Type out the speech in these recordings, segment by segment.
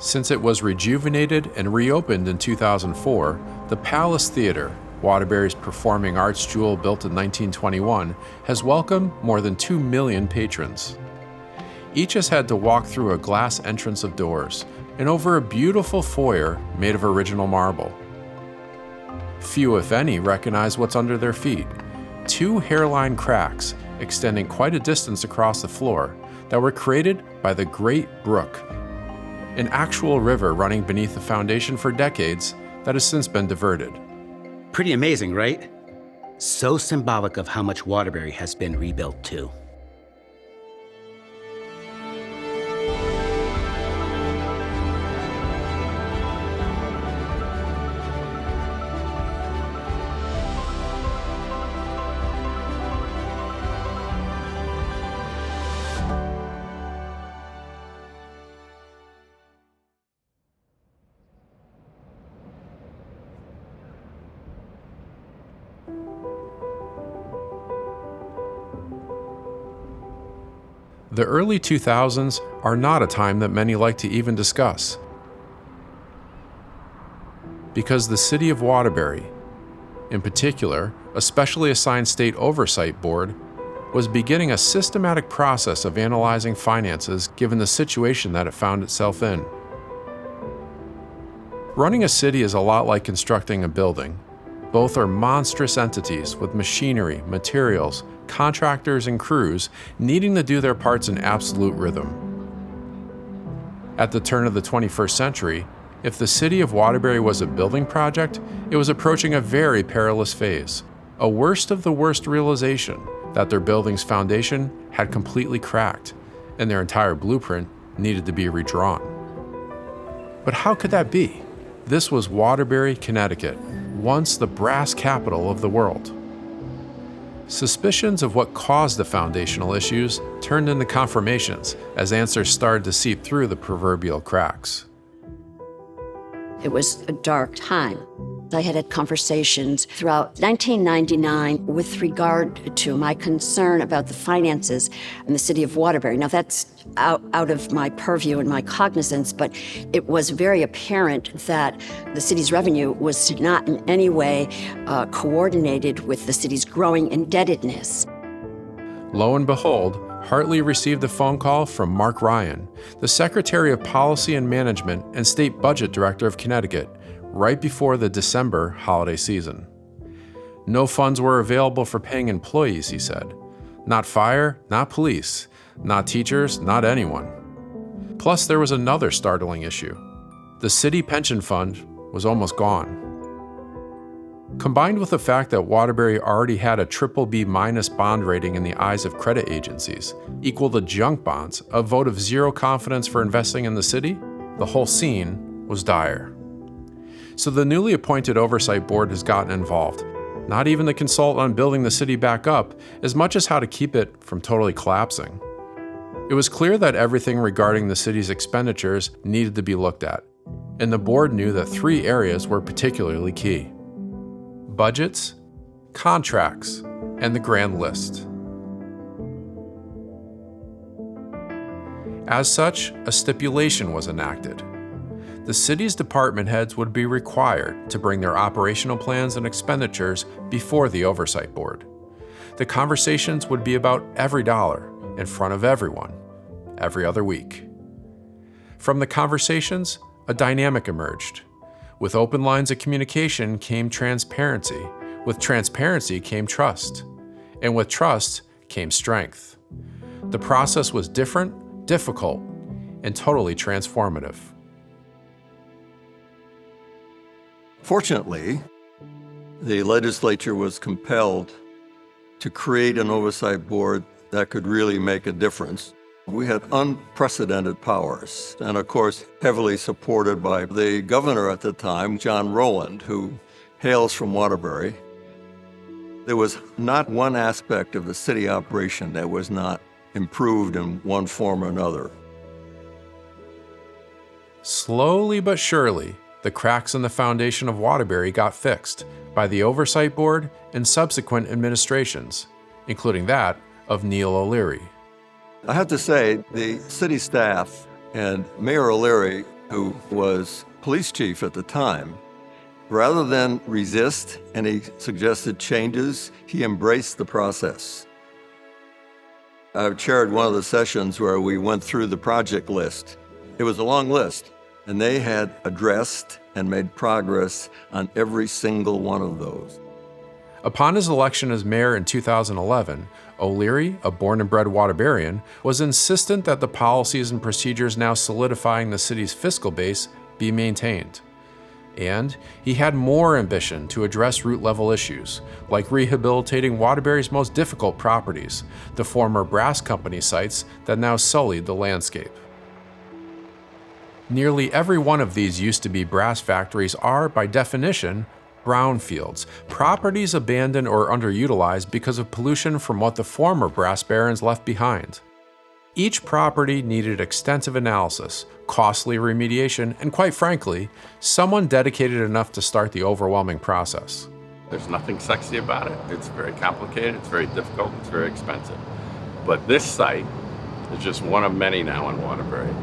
Since it was rejuvenated and reopened in 2004, the Palace Theatre, Waterbury's performing arts jewel built in 1921, has welcomed more than 2 million patrons. Each has had to walk through a glass entrance of doors and over a beautiful foyer made of original marble. Few, if any, recognize what's under their feet: 2 hairline cracks extending quite a distance across the floor that were created by the Great Brook, an actual river running beneath the foundation for decades that has since been diverted. Pretty amazing, right? So symbolic of how much Waterbury has been rebuilt too. The early 2000s are not a time that many like to even discuss, because the City of Waterbury, in particular, a specially assigned state oversight board, was beginning a systematic process of analyzing finances given the situation that it found itself in. Running a city is a lot like constructing a building. Both are monstrous entities with machinery, materials, contractors, and crews needing to do their parts in absolute rhythm. At the turn of the 21st century, if the City of Waterbury was a building project, it was approaching a very perilous phase, a worst of the worst realization that their building's foundation had completely cracked, and their entire blueprint needed to be redrawn. But how could that be? This was Waterbury, Connecticut, once the brass capital of the world. Suspicions of what caused the foundational issues turned into confirmations as answers started to seep through the proverbial cracks. It was a dark time. I had conversations throughout 1999 with regard to my concern about the finances in the City of Waterbury. Now, that's out of my purview and my cognizance, but it was very apparent that the city's revenue was not in any way coordinated with the city's growing indebtedness. Lo and behold, Hartley received a phone call from Mark Ryan, the Secretary of Policy and Management and State Budget Director of Connecticut, right before the December holiday season. No funds were available for paying employees, he said. Not fire, not police, not teachers, not anyone. Plus, there was another startling issue. The city pension fund was almost gone. Combined with the fact that Waterbury already had a BBB- bond rating in the eyes of credit agencies, equal to junk bonds, a vote of zero confidence for investing in the city, the whole scene was dire. So the newly appointed oversight board has gotten involved, not even to consult on building the city back up, as much as how to keep it from totally collapsing. It was clear that everything regarding the city's expenditures needed to be looked at, and the board knew that 3 areas were particularly key: budgets, contracts, and the grand list. As such, a stipulation was enacted. The city's department heads would be required to bring their operational plans and expenditures before the oversight board. The conversations would be about every dollar in front of everyone, every other week. From the conversations, a dynamic emerged. With open lines of communication came transparency. With transparency came trust. And with trust came strength. The process was different, difficult, and totally transformative. Fortunately, the legislature was compelled to create an oversight board that could really make a difference. We had unprecedented powers, and of course, heavily supported by the governor at the time, John Rowland, who hails from Waterbury. There was not one aspect of the city operation that was not improved in one form or another. Slowly but surely, the cracks in the foundation of Waterbury got fixed by the Oversight Board and subsequent administrations, including that of Neil O'Leary. I have to say, the city staff and Mayor O'Leary who was police chief at the time, rather than resist any suggested changes, he embraced the process. I've chaired one of the sessions where we went through the project list. It was a long list, and they had addressed and made progress on every single one of those. Upon his election as mayor in 2011, O'Leary, a born and bred Waterburyan, was insistent that the policies and procedures now solidifying the city's fiscal base be maintained. And he had more ambition to address root-level issues, like rehabilitating Waterbury's most difficult properties, the former brass company sites that now sullied the landscape. Nearly every one of these used-to-be brass factories are, by definition, brownfields, properties abandoned or underutilized because of pollution from what the former brass barons left behind. Each property needed extensive analysis, costly remediation, and quite frankly, someone dedicated enough to start the overwhelming process. There's nothing sexy about it. It's very complicated, it's very difficult, it's very expensive. But this site is just one of many now in Waterbury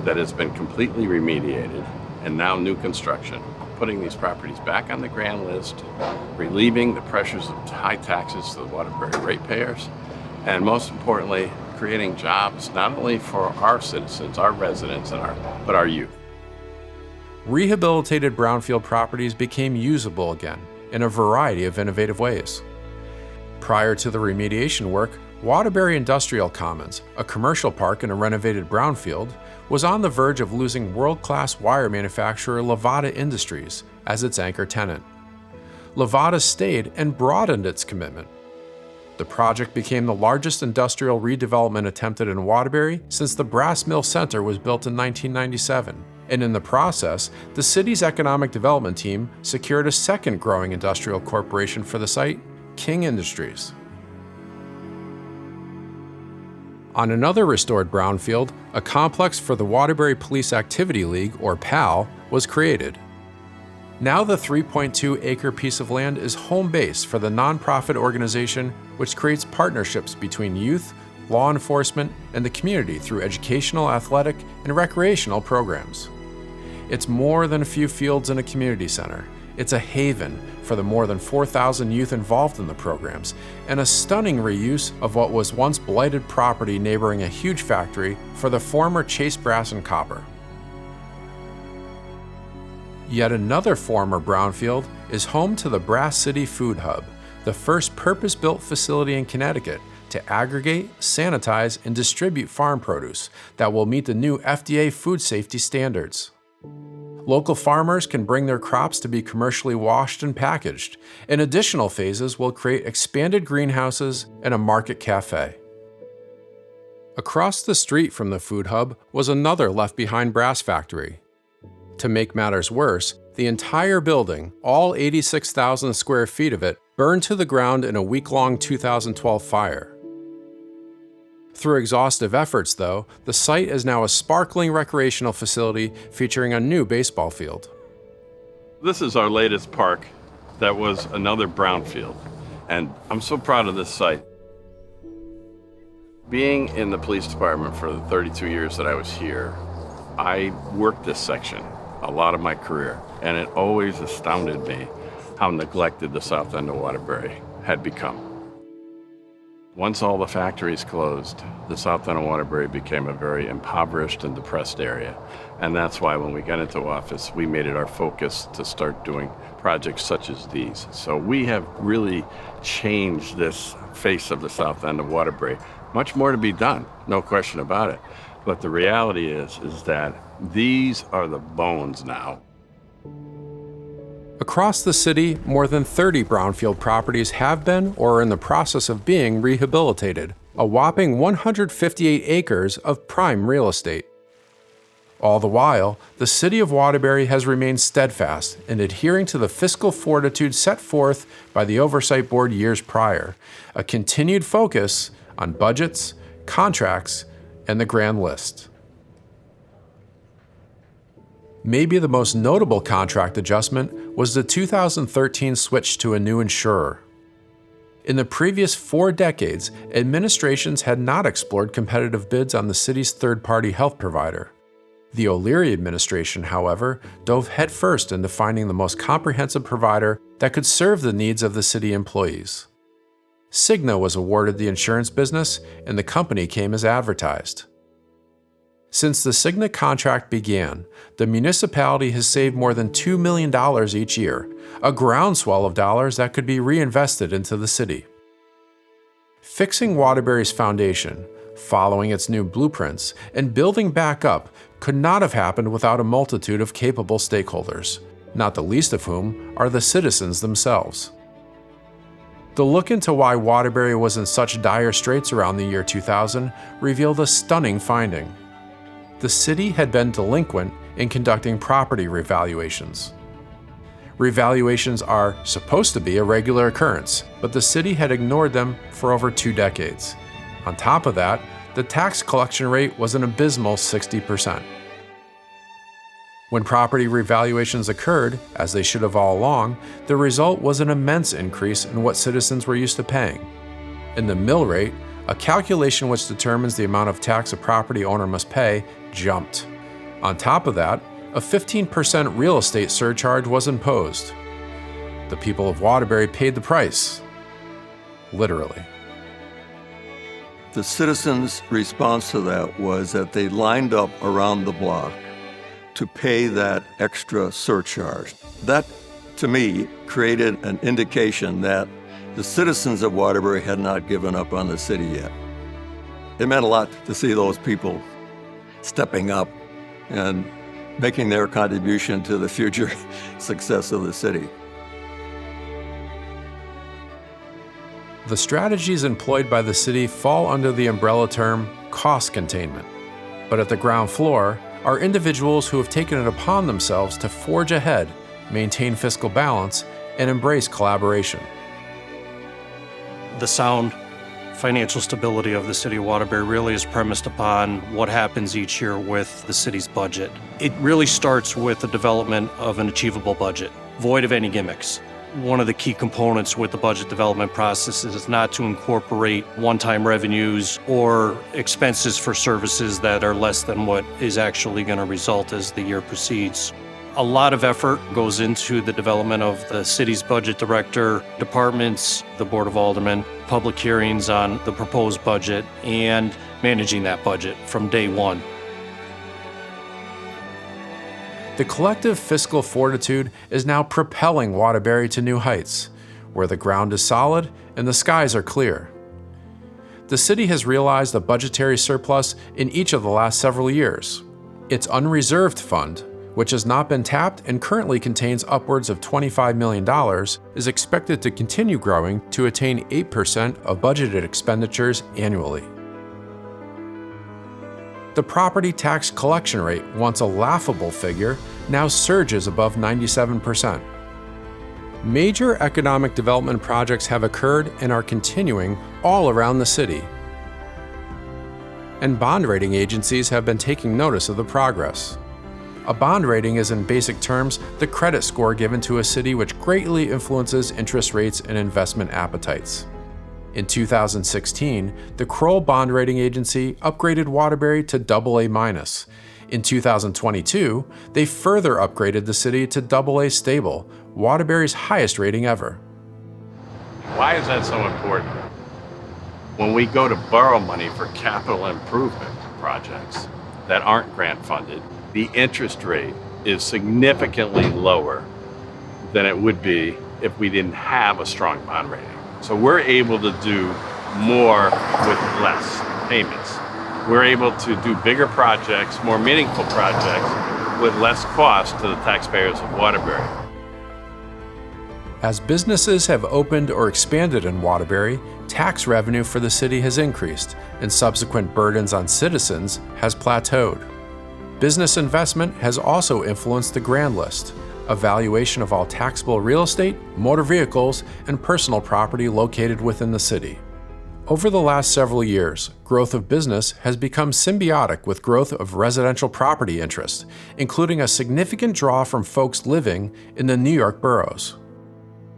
that has been completely remediated and now new construction, putting these properties back on the grand list, relieving the pressures of high taxes to the Waterbury ratepayers, and most importantly, creating jobs not only for our citizens, our residents, but our youth. Rehabilitated brownfield properties became usable again in a variety of innovative ways. Prior to the remediation work, Waterbury Industrial Commons, a commercial park in a renovated brownfield, was on the verge of losing world-class wire manufacturer Levada Industries as its anchor tenant. Levada stayed and broadened its commitment. The project became the largest industrial redevelopment attempted in Waterbury since the Brass Mill Center was built in 1997, and in the process, the city's economic development team secured a second growing industrial corporation for the site, King Industries. On another restored brownfield, a complex for the Waterbury Police Activity League, or PAL, was created. Now the 3.2-acre piece of land is home base for the nonprofit organization which creates partnerships between youth, law enforcement, and the community through educational, athletic, and recreational programs. It's more than a few fields and a community center. It's a haven for the more than 4,000 youth involved in the programs, and a stunning reuse of what was once blighted property neighboring a huge factory for the former Chase Brass and Copper. Yet another former brownfield is home to the Brass City Food Hub, the first purpose-built facility in Connecticut to aggregate, sanitize, and distribute farm produce that will meet the new FDA food safety standards. Local farmers can bring their crops to be commercially washed and packaged, and additional phases will create expanded greenhouses and a market cafe. Across the street from the food hub was another left-behind brass factory. To make matters worse, the entire building, all 86,000 square feet of it, burned to the ground in a week-long 2012 fire. Through exhaustive efforts, though, the site is now a sparkling recreational facility featuring a new baseball field. This is our latest park that was another brownfield, and I'm so proud of this site. Being in the police department for the 32 years that I was here, I worked this section a lot of my career, and it always astounded me how neglected the south end of Waterbury had become. Once all the factories closed, the south end of Waterbury became a very impoverished and depressed area. And that's why when we got into office, we made it our focus to start doing projects such as these. So we have really changed this face of the south end of Waterbury. Much more to be done, no question about it. But the reality is that these are the bones now. Across the city, more than 30 brownfield properties have been or are in the process of being rehabilitated, a whopping 158 acres of prime real estate. All the while, the city of Waterbury has remained steadfast in adhering to the fiscal fortitude set forth by the Oversight Board years prior, a continued focus on budgets, contracts, and the grand list. Maybe the most notable contract adjustment was the 2013 switch to a new insurer. In the previous 4 decades, administrations had not explored competitive bids on the city's third-party health provider. The O'Leary administration, however, dove headfirst into finding the most comprehensive provider that could serve the needs of the city employees. Cigna was awarded the insurance business, and the company came as advertised. Since the Cigna contract began, the municipality has saved more than $2 million each year, a groundswell of dollars that could be reinvested into the city. Fixing Waterbury's foundation, following its new blueprints, and building back up could not have happened without a multitude of capable stakeholders, not the least of whom are the citizens themselves. The look into why Waterbury was in such dire straits around the year 2000 revealed a stunning finding. The city had been delinquent in conducting property revaluations. Revaluations are supposed to be a regular occurrence, but the city had ignored them for over 2 decades. On top of that, the tax collection rate was an abysmal 60%. When property revaluations occurred, as they should have all along, the result was an immense increase in what citizens were used to paying. In the mill rate, a calculation which determines the amount of tax a property owner must pay, jumped. On top of that, a 15% real estate surcharge was imposed. The people of Waterbury paid the price. Literally. The citizens' response to that was that they lined up around the block to pay that extra surcharge. That, to me, created an indication that the citizens of Waterbury had not given up on the city yet. It meant a lot to see those people stepping up and making their contribution to the future success of the city. The strategies employed by the city fall under the umbrella term cost containment. But at the ground floor are individuals who have taken it upon themselves to forge ahead, maintain fiscal balance, and embrace collaboration. The sound financial stability of the city of Waterbury really is premised upon what happens each year with the city's budget. It really starts with the development of an achievable budget, void of any gimmicks. One of the key components with the budget development process is not to incorporate one-time revenues or expenses for services that are less than what is actually going to result as the year proceeds. A lot of effort goes into the development of the city's budget director, departments, the Board of Aldermen, public hearings on the proposed budget, and managing that budget from day one. The collective fiscal fortitude is now propelling Waterbury to new heights, where the ground is solid and the skies are clear. The city has realized a budgetary surplus in each of the last several years. Its unreserved fund, which has not been tapped and currently contains upwards of $25 million, is expected to continue growing to attain 8% of budgeted expenditures annually. The property tax collection rate, once a laughable figure, now surges above 97%. Major economic development projects have occurred and are continuing all around the city. And bond rating agencies have been taking notice of the progress. A bond rating is, in basic terms, the credit score given to a city which greatly influences interest rates and investment appetites. In 2016, the Kroll Bond Rating Agency upgraded Waterbury to AA-. In 2022, they further upgraded the city to AA stable, Waterbury's highest rating ever. Why is that so important? When we go to borrow money for capital improvement projects that aren't grant funded, the interest rate is significantly lower than it would be if we didn't have a strong bond rating. So we're able to do more with less payments. We're able to do bigger projects, more meaningful projects, with less cost to the taxpayers of Waterbury. As businesses have opened or expanded in Waterbury, tax revenue for the city has increased, and subsequent burdens on citizens has plateaued. Business investment has also influenced the grand list, a valuation of all taxable real estate, motor vehicles, and personal property located within the city. Over the last several years, growth of business has become symbiotic with growth of residential property interest, including a significant draw from folks living in the New York boroughs.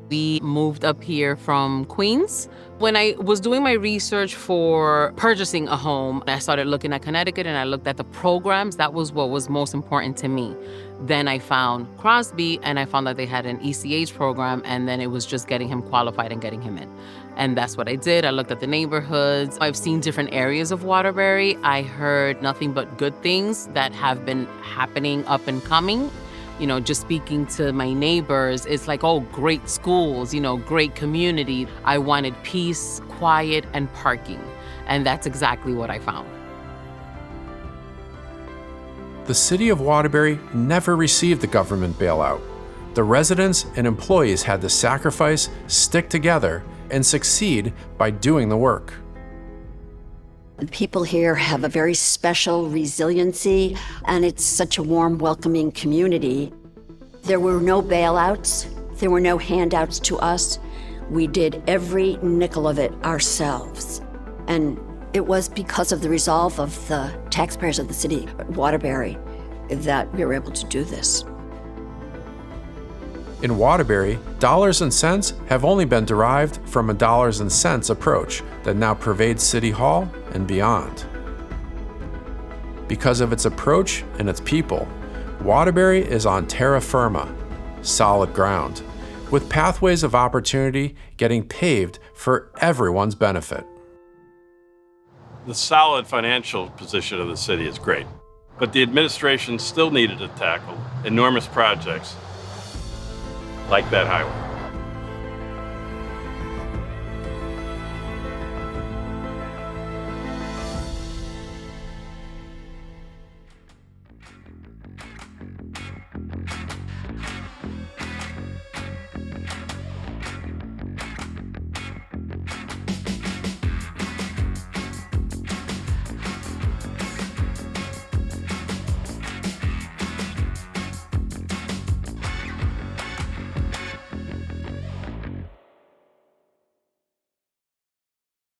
We moved up here from Queens When I was doing my research for purchasing a home, I started looking at Connecticut and I looked at the programs. That was what was most important to me. Then I found Crosby and I found that they had an ECH program, and then it was just getting him qualified and getting him in. And that's what I did. I looked at the neighborhoods. I've seen different areas of Waterbury. I heard nothing but good things that have been happening up and coming. You know, just speaking to my neighbors, it's like, oh, great schools, you know, great community. I wanted peace, quiet, and parking. And that's exactly what I found. The city of Waterbury never received the government bailout. The residents and employees had to sacrifice, stick together, and succeed by doing the work. The people here have a very special resiliency, and it's such a warm, welcoming community. There were no bailouts. There were no handouts to us. We did every nickel of it ourselves. And it was because of the resolve of the taxpayers of the city of Waterbury that we were able to do this. In Waterbury, dollars and cents have only been derived from a dollars and cents approach that now pervades City Hall and beyond. Because of its approach and its people, Waterbury is on terra firma, solid ground, with pathways of opportunity getting paved for everyone's benefit. The solid financial position of the city is great, but the administration still needed to tackle enormous projects like that highway.